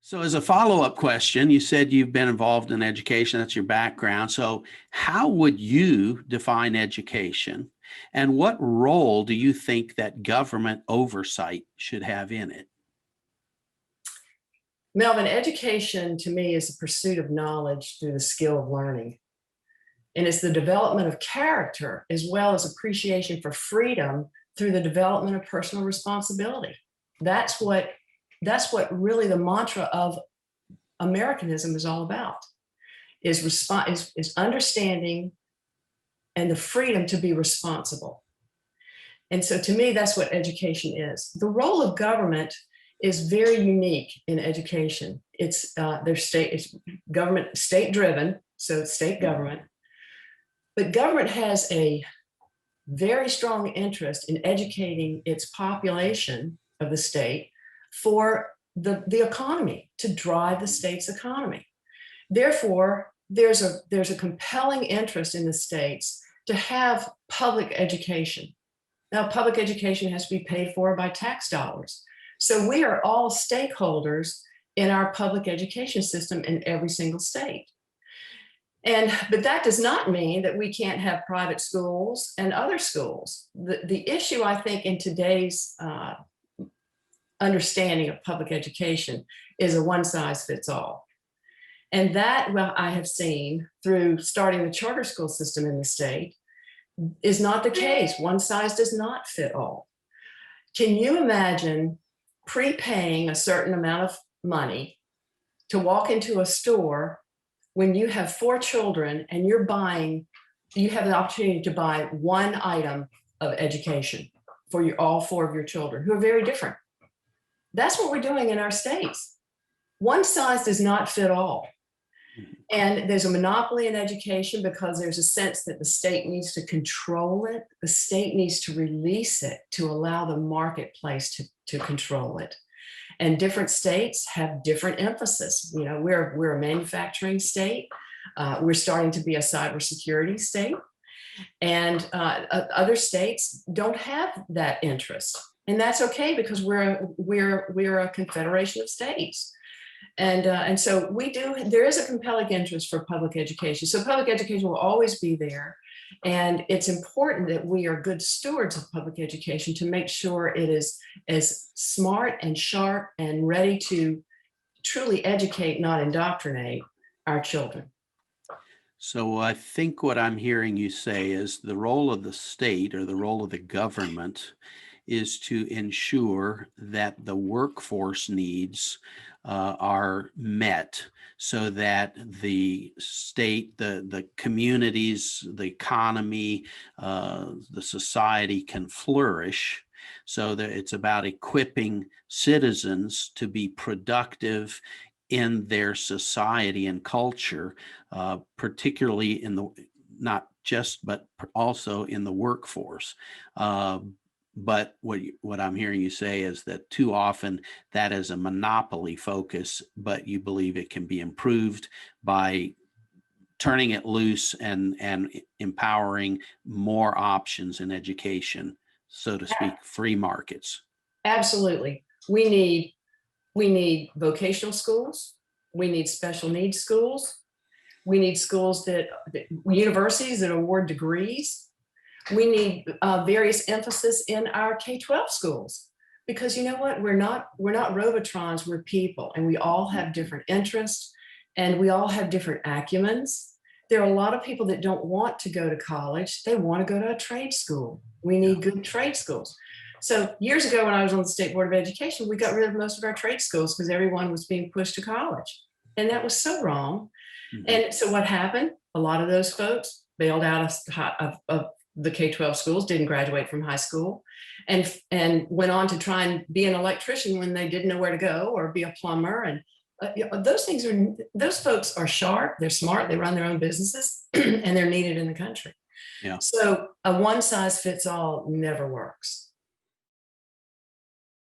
So, as a follow-up question, you said you've been involved in education, that's your background. So, how would you define education? And what role do you think that government oversight should have in it? Melvin, education to me is the pursuit of knowledge through the skill of learning. And it's the development of character as well as appreciation for freedom through the development of personal responsibility. That's what really the mantra of Americanism is all about, is understanding and the freedom to be responsible. And so to me, that's what education is. The role of government is very unique in education. It's it's government, state driven, so it's state government. But government has a very strong interest in educating its population of the state for the economy, to drive the state's economy. Therefore, there's a compelling interest in the states to have public education. Now, public education has to be paid for by tax dollars. So we are all stakeholders in our public education system in every single state. But that does not mean that we can't have private schools and other schools. The issue, I think, in today's understanding of public education is a one size fits all. And that, well, I have seen through starting the charter school system in the state, is not the case. One size does not fit all. Can you imagine prepaying a certain amount of money to walk into a store when you have 4 children and you have the opportunity to buy one item of education for all 4 of your children who are very different? That's what we're doing in our states. One size does not fit all. And there's a monopoly in education because there's a sense that the state needs to control it. The state needs to release it to allow the marketplace to control it. And different states have different emphasis. You know, we're a manufacturing state. We're starting to be a cybersecurity state. And other states don't have that interest. And that's okay because we're a confederation of states. And so there is a compelling interest for public education. So public education will always be there. And it's important that we are good stewards of public education to make sure it is as smart and sharp and ready to truly educate, not indoctrinate our children. So, I think what I'm hearing you say is the role of the state or the role of the government is to ensure that the workforce needs are met so that the state, the communities, the economy, the society can flourish. So that it's about equipping citizens to be productive in their society and culture, particularly in the not just but also in the workforce. But what I'm hearing you say is that too often that is a monopoly focus, but you believe it can be improved by turning it loose and empowering more options in education, so to speak, free markets. Absolutely. We need vocational schools. We need special needs schools. We need schools universities that award degrees. We need various emphasis in our K-12 schools, because you know what? We're not robotrons, we're people, and we all have different interests and we all have different acumens. There are a lot of people that don't want to go to college. They want to go to a trade school. We need good trade schools. So years ago when I was on the State Board of Education, we got rid of most of our trade schools because everyone was being pushed to college. And that was so wrong. Mm-hmm. And so what happened? A lot of those folks bailed out of the K-12 schools, didn't graduate from high school, and went on to try and be an electrician when they didn't know where to go, or be a plumber. And those folks are sharp, they're smart, they run their own businesses, and they're needed in the country. Yeah. So a one size fits all never works.